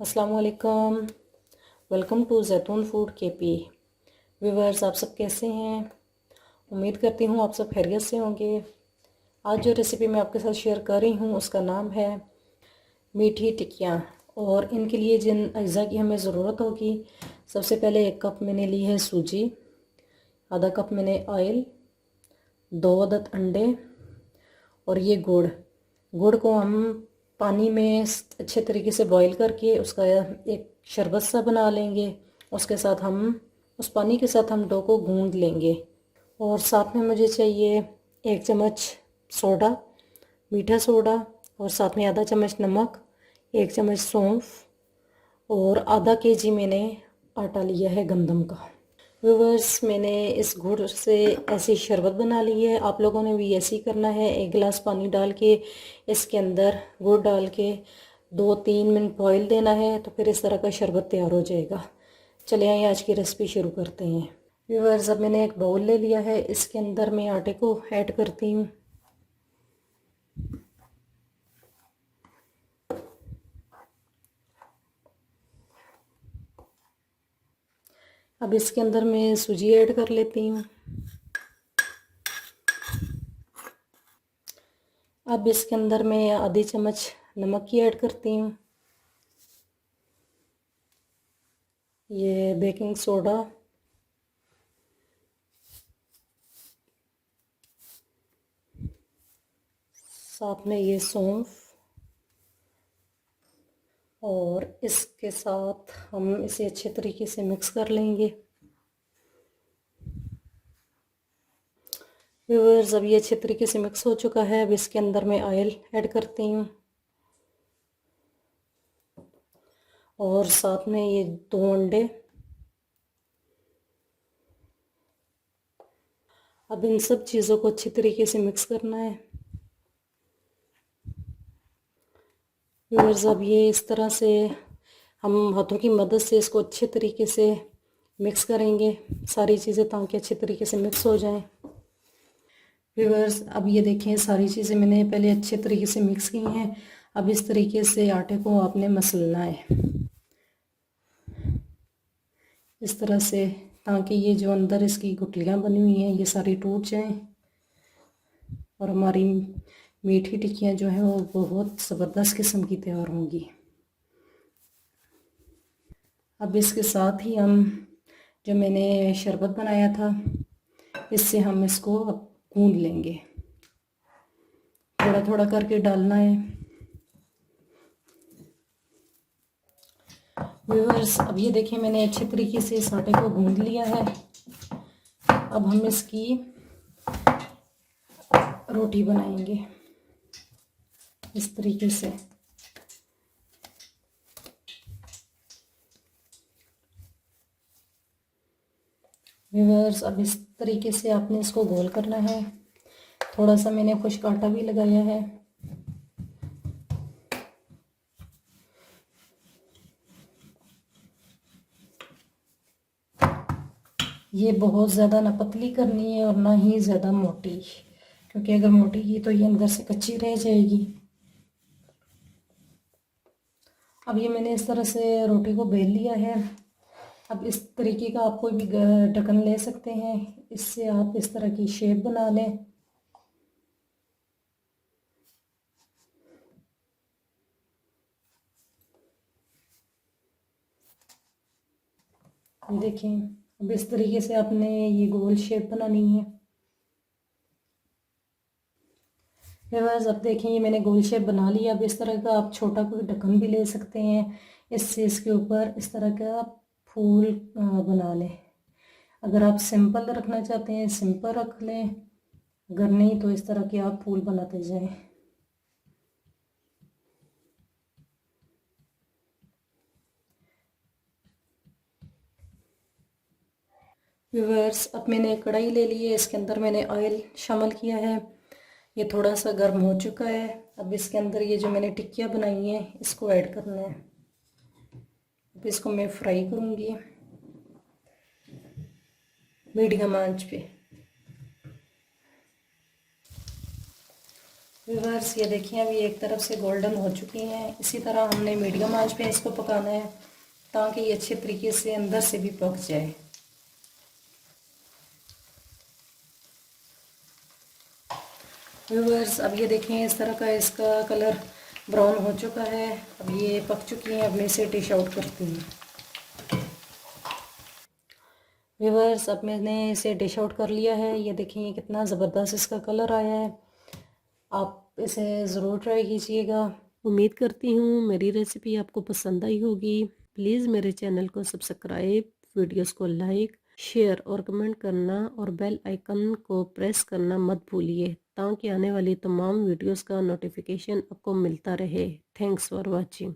अस्सलाम वालेकुम। Welcome to जैतून फूड केपी। व्यूवर्स, आप सब कैसे हैं? उम्मीद करती हूँ आप सब खैरियत से होंगे। आज जो रेसिपी मैं आपके साथ शेयर कर रही हूँ उसका नाम है मीठी टिक्कियाँ। और इनके लिए जिन अज्जा की हमें ज़रूरत होगी, सबसे पहले 1 कप मैंने ली है सूजी, आधा कप मैंने ऑयल, 2 अदद अंडे और ये गुड़। गुड़ को हम पानी में अच्छे तरीके से बॉईल करके उसका एक शरबत सा बना लेंगे। उसके साथ हम उस पानी के साथ हम डो को गूंद लेंगे। और साथ में मुझे चाहिए 1 चम्मच सोडा, मीठा सोडा, और साथ में आधा चम्मच नमक, 1 चम्मच सौंफ और आधा केजी मैंने आटा लिया है गंदम का। व्यूवर्स, मैंने इस गुड़ से ऐसी शरबत बना ली है। आप लोगों ने भी ऐसे ही करना है। 1 गिलास पानी डाल के इसके अंदर गुड़ डाल के 2-3 मिनट बॉईल देना है, तो फिर इस तरह का शरबत तैयार हो जाएगा। चलिए आइए आज की रेसिपी शुरू करते हैं। व्यूवर्स, अब मैंने एक बाउल ले लिया है, इसके अंदर मैं आटे को ऐड करती हूँ। अब इसके अंदर मैं सूजी ऐड कर लेती हूँ। अब इसके अंदर मैं आधी चम्मच नमक की ऐड करती हूँ। ये बेकिंग सोडा, साथ में ये सौंफ, और इसके साथ हम इसे अच्छे तरीके से मिक्स कर लेंगे। व्यूअर्स, अब ये अच्छे तरीके से मिक्स हो चुका है। अब इसके अंदर मैं ऑयल ऐड करती हूँ और साथ में ये 2 अंडे। अब इन सब चीज़ों को अच्छे तरीके से मिक्स करना है। व्यूअर्स, अब ये इस तरह से हम हाथों की मदद से इसको अच्छे तरीके से मिक्स करेंगे, सारी चीज़ें, ताकि अच्छे तरीके से मिक्स हो जाएं। व्यूअर्स, अब ये देखें, सारी चीज़ें मैंने पहले अच्छे तरीके से मिक्स की हैं। अब इस तरीके से आटे को आपने मसलना है, इस तरह से, ताकि ये जो अंदर इसकी गुठलियाँ बनी हुई हैं ये सारी टूट जाएं और हमारी मीठी टिक्कियाँ जो हैं वो बहुत ज़बरदस्त किस्म की तैयार होंगी। अब इसके साथ ही हम जो मैंने शरबत बनाया था, इससे हम इसको अब गूंद लेंगे। थोड़ा थोड़ा करके डालना है। व्यूअर्स, अब ये देखिए, मैंने अच्छे तरीके से इस आटे को गूंद लिया है। अब हम इसकी रोटी बनाएंगे इस तरीके से। व्यूअर्स, अब इस तरीके से आपने इसको गोल करना है। थोड़ा सा मैंने खुश्क आटा भी लगाया है। ये बहुत ज़्यादा ना पतली करनी है और ना ही ज़्यादा मोटी, क्योंकि अगर मोटी की तो ये अंदर से कच्ची रह जाएगी। अब ये मैंने इस तरह से रोटी को बेल लिया है। अब इस तरीके का आप कोई भी ढक्कन ले सकते हैं, इससे आप इस तरह की शेप बना लें। देखें, अब इस तरीके से आपने ये गोल शेप बनानी है। व्यूअर्स, अब देखें, ये मैंने गोल शेप बना लिया। अब इस तरह का आप छोटा कोई ढक्कन भी ले सकते हैं, इससे इसके ऊपर इस तरह का फूल बना लें। अगर आप सिंपल रखना चाहते हैं सिंपल रख लें, अगर नहीं तो इस तरह के आप फूल बनाते जाएं। व्यूअर्स, अब मैंने कढ़ाई ले ली है, इसके अंदर मैंने ऑयल शामिल किया है। ये थोड़ा सा गर्म हो चुका है। अब इसके अंदर ये जो मैंने टिक्कियाँ बनाई हैं इसको ऐड करना है। अब इसको मैं फ्राई करूँगी मीडियम आंच पे। व्यूअर्स ये देखिए अभी एक तरफ से गोल्डन हो चुकी हैं। इसी तरह हमने मीडियम आंच पे इसको पकाना है ताकि ये अच्छे तरीके से अंदर से भी पक जाए। व्यूअर्स अब ये देखें इस तरह का इसका कलर ब्राउन हो चुका है। अब ये पक चुकी हैं। अब मैं इसे डिश आउट करती हूँ। व्यूअर्स अब मैंने इसे डिश आउट कर लिया है। ये देखें ये कितना ज़बरदस्त इसका कलर आया है। आप इसे ज़रूर ट्राई कीजिएगा। उम्मीद करती हूँ मेरी रेसिपी आपको पसंद आई होगी। प्लीज़ मेरे चैनल को सब्सक्राइब, वीडियोस को लाइक, शेयर और कमेंट करना और बेल आइकन को प्रेस करना मत भूलिए ताकि आने वाली तमाम वीडियोस का नोटिफिकेशन आपको मिलता रहे। Thanks for watching.